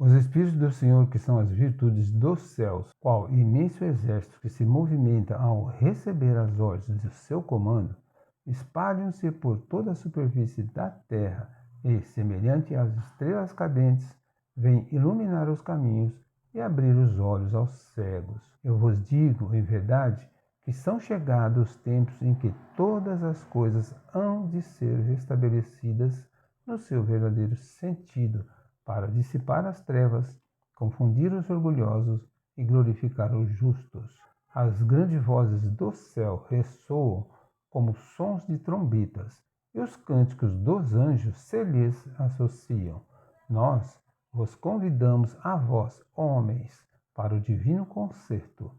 Os Espíritos do Senhor, que são as virtudes dos céus, qual imenso exército que se movimenta ao receber as ordens de seu comando, espalham-se por toda a superfície da terra e, semelhante às estrelas cadentes, vêm iluminar os caminhos e abrir os olhos aos cegos. Eu vos digo, em verdade, que são chegados os tempos em que todas as coisas hão de ser restabelecidas no seu verdadeiro sentido, para dissipar as trevas, confundir os orgulhosos e glorificar os justos. As grandes vozes do céu ressoam como sons de trombetas, e os cânticos dos anjos se lhes associam. Nós vos convidamos a vós, homens, para o divino concerto.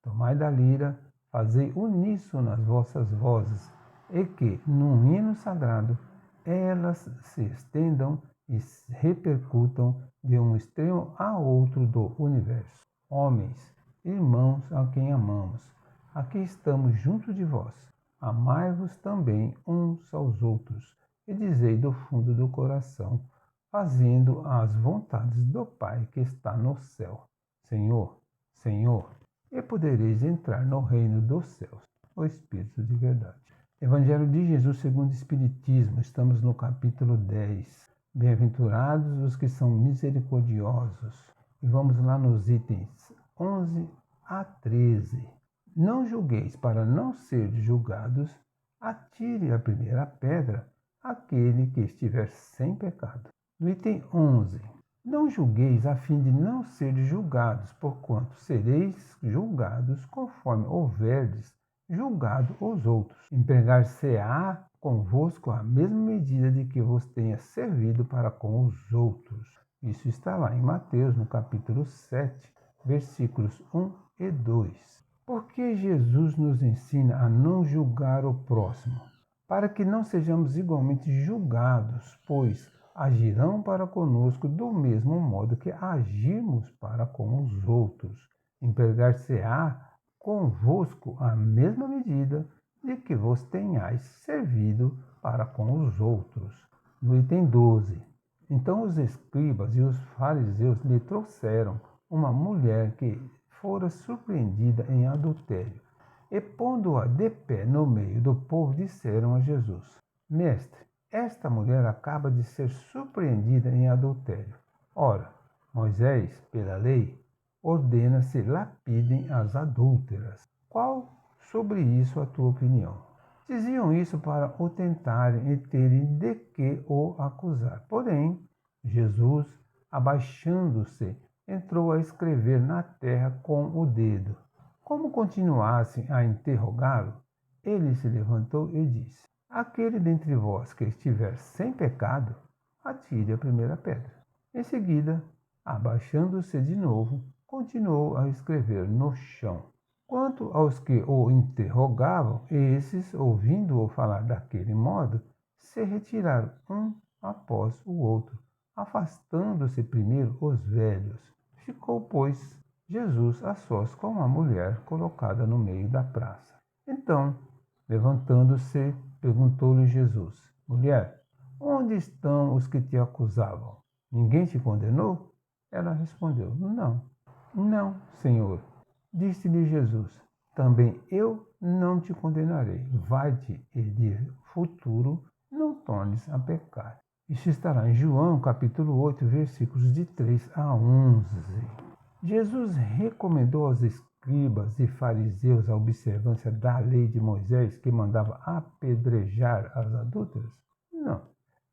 Tomai da lira, fazei uníssono as vossas vozes, e que, num hino sagrado, elas se estendam e repercutam de um extremo a outro do universo. Homens, irmãos a quem amamos, aqui estamos junto de vós. Amai-vos também uns aos outros, e dizei do fundo do coração, fazendo as vontades do Pai que está no céu. Senhor, Senhor, e podereis entrar no reino dos céus. O Espírito de verdade. Evangelho de Jesus segundo o Espiritismo, estamos no capítulo 10. Bem-aventurados os que são misericordiosos. E vamos lá nos itens 11 a 13. Não julgueis para não ser julgados, atire a primeira pedra aquele que estiver sem pecado. No item 11. Não julgueis a fim de não ser julgados, porquanto sereis julgados conforme houverdes julgado os outros. Empregar-se-á convosco a mesma medida de que vos tenha servido para com os outros. Isso está lá em Mateus, no capítulo 7, versículos 1 e 2. Porque Jesus nos ensina a não julgar o próximo, para que não sejamos igualmente julgados, pois agirão para conosco do mesmo modo que agimos para com os outros. Empregar-se-á convosco a mesma medida de que vos tenhais servido para com os outros. No item 12. Então os escribas e os fariseus lhe trouxeram uma mulher que fora surpreendida em adultério, e pondo-a de pé no meio do povo, disseram a Jesus: Mestre, esta mulher acaba de ser surpreendida em adultério. Ora, Moisés, pela lei, ordena se lapidem as adúlteras. Qual sobre isso a tua opinião? Diziam isso para o tentarem e terem de que o acusar. Porém, Jesus, abaixando-se, entrou a escrever na terra com o dedo. Como continuassem a interrogá-lo, ele se levantou e disse: Aquele dentre vós que estiver sem pecado, atire a primeira pedra. Em seguida, abaixando-se de novo, continuou a escrever no chão. Quanto aos que o interrogavam, esses, ouvindo-o falar daquele modo, se retiraram um após o outro, afastando-se primeiro os velhos. Ficou, pois, Jesus a sós com a mulher colocada no meio da praça. Então, levantando-se, perguntou-lhe Jesus: Mulher, onde estão os que te acusavam? Ninguém te condenou? Ela respondeu: Não, Senhor. Disse-lhe Jesus: Também eu não te condenarei. Vai-te e de futuro não tornes a pecar. Isso estará em João, capítulo 8, versículos de 3 a 11. Jesus recomendou aos escribas e fariseus a observância da lei de Moisés, que mandava apedrejar as adúlteras? Não.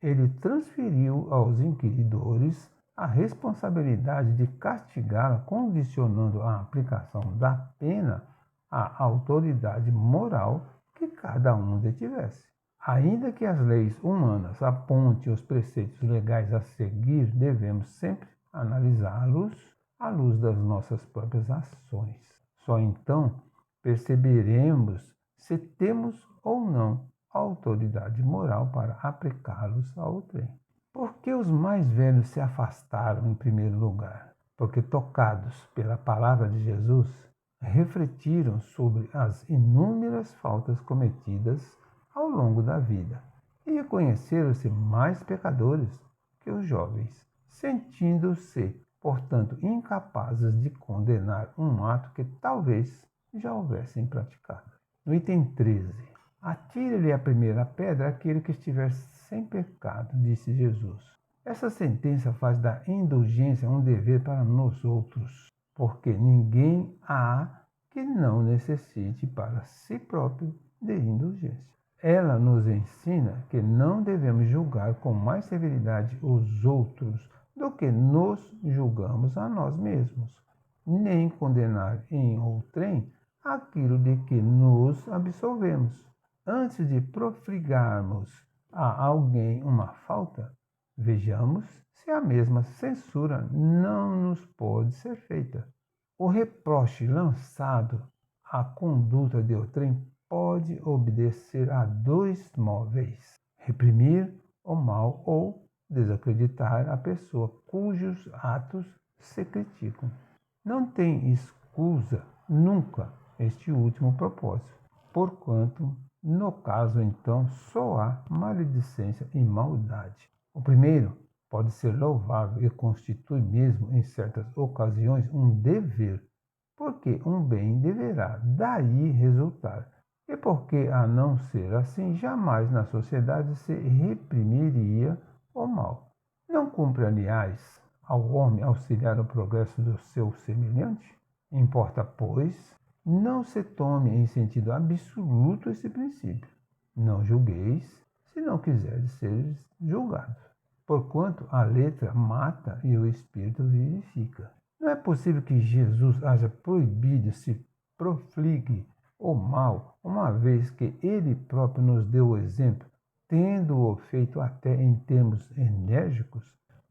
Ele transferiu aos inquiridores a responsabilidade de castigá-la, condicionando a aplicação da pena à autoridade moral que cada um detivesse. Ainda que as leis humanas apontem os preceitos legais a seguir, devemos sempre analisá-los à luz das nossas próprias ações. Só então perceberemos se temos ou não autoridade moral para aplicá-los ao trem. Por que os mais velhos se afastaram em primeiro lugar? Porque, tocados pela palavra de Jesus, refletiram sobre as inúmeras faltas cometidas ao longo da vida e reconheceram-se mais pecadores que os jovens, sentindo-se portanto incapazes de condenar um ato que talvez já houvessem praticado. No item 13, atire-lhe a primeira pedra aquele que estiver sem pecado, disse Jesus. Essa sentença faz da indulgência um dever para nós outros, porque ninguém há que não necessite para si próprio de indulgência. Ela nos ensina que não devemos julgar com mais severidade os outros do que nos julgamos a nós mesmos, nem condenar em outrem aquilo de que nos absolvemos. Antes de profligarmos a alguém uma falta, vejamos se a mesma censura não nos pode ser feita. O reproche lançado à conduta de outrem pode obedecer a dois móveis: reprimir o mal ou desacreditar a pessoa cujos atos se criticam. Não tem escusa nunca este último propósito, porquanto, no caso então, só há maledicência e maldade. O primeiro pode ser louvável e constitui mesmo, em certas ocasiões, um dever, porque um bem deverá daí resultar, e porque, a não ser assim, jamais na sociedade se reprimiria o mal. Não cumpre, aliás, ao homem auxiliar o progresso do seu semelhante? Importa, pois, não se tome em sentido absoluto esse princípio. Não julgueis, se não quiserdes ser julgados. Porquanto a letra mata e o espírito vivifica. Não é possível que Jesus haja proibido se profligue o mal, uma vez que ele próprio nos deu o exemplo, tendo-o feito até em termos enérgicos.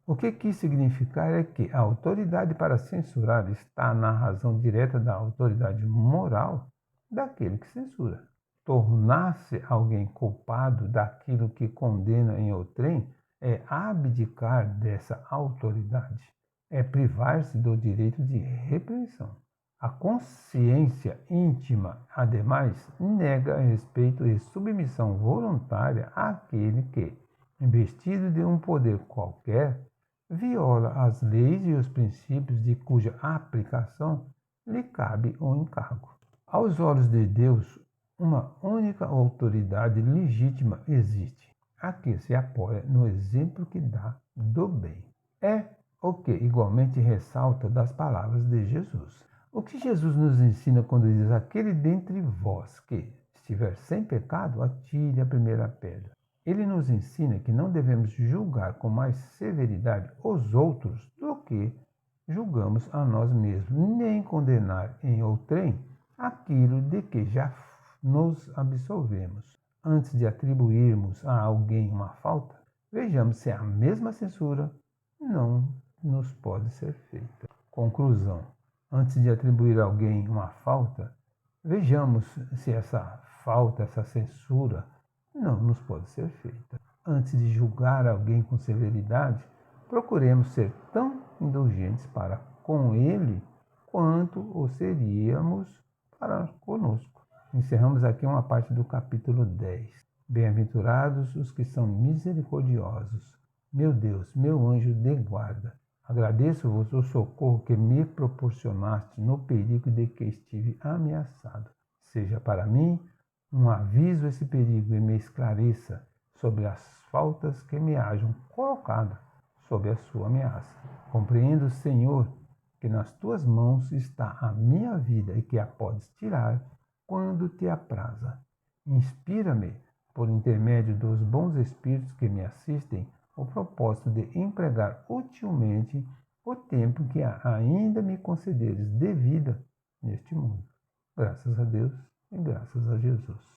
O que quis significar é que a autoridade para censurar está na razão direta da autoridade moral daquele que censura. Tornar-se alguém culpado daquilo que condena em outrem é abdicar dessa autoridade, é privar-se do direito de repreensão. A consciência íntima, ademais, nega respeito e submissão voluntária àquele que, investido de um poder qualquer, viola as leis e os princípios de cuja aplicação lhe cabe o encargo. Aos olhos de Deus, uma única autoridade legítima existe, a que se apoia no exemplo que dá do bem. É o que igualmente ressalta das palavras de Jesus. O que Jesus nos ensina quando diz: aquele dentre vós que estiver sem pecado, atire a primeira pedra. Ele nos ensina que não devemos julgar com mais severidade os outros do que julgamos a nós mesmos, nem condenar em outrem aquilo de que já nos absolvemos. Antes de atribuirmos a alguém uma falta, vejamos se a mesma censura não nos pode ser feita. Conclusão: antes de atribuir a alguém uma falta, vejamos se essa falta, essa censura, não nos pode ser feita. Antes de julgar alguém com severidade, procuremos ser tão indulgentes para com ele quanto o seríamos para conosco. Encerramos aqui uma parte do capítulo 10. Bem-aventurados os que são misericordiosos. Meu Deus, meu anjo de guarda, agradeço-vos o socorro que me proporcionaste no perigo de que estive ameaçado. Seja para mim um aviso esse perigo e me esclareça sobre as faltas que me hajam colocado sob a sua ameaça. Compreendo, Senhor, que nas tuas mãos está a minha vida e que a podes tirar quando te apraza. Inspira-me, por intermédio dos bons espíritos que me assistem, o propósito de empregar utilmente o tempo que ainda me concederes de vida neste mundo. Graças a Deus e graças a Jesus.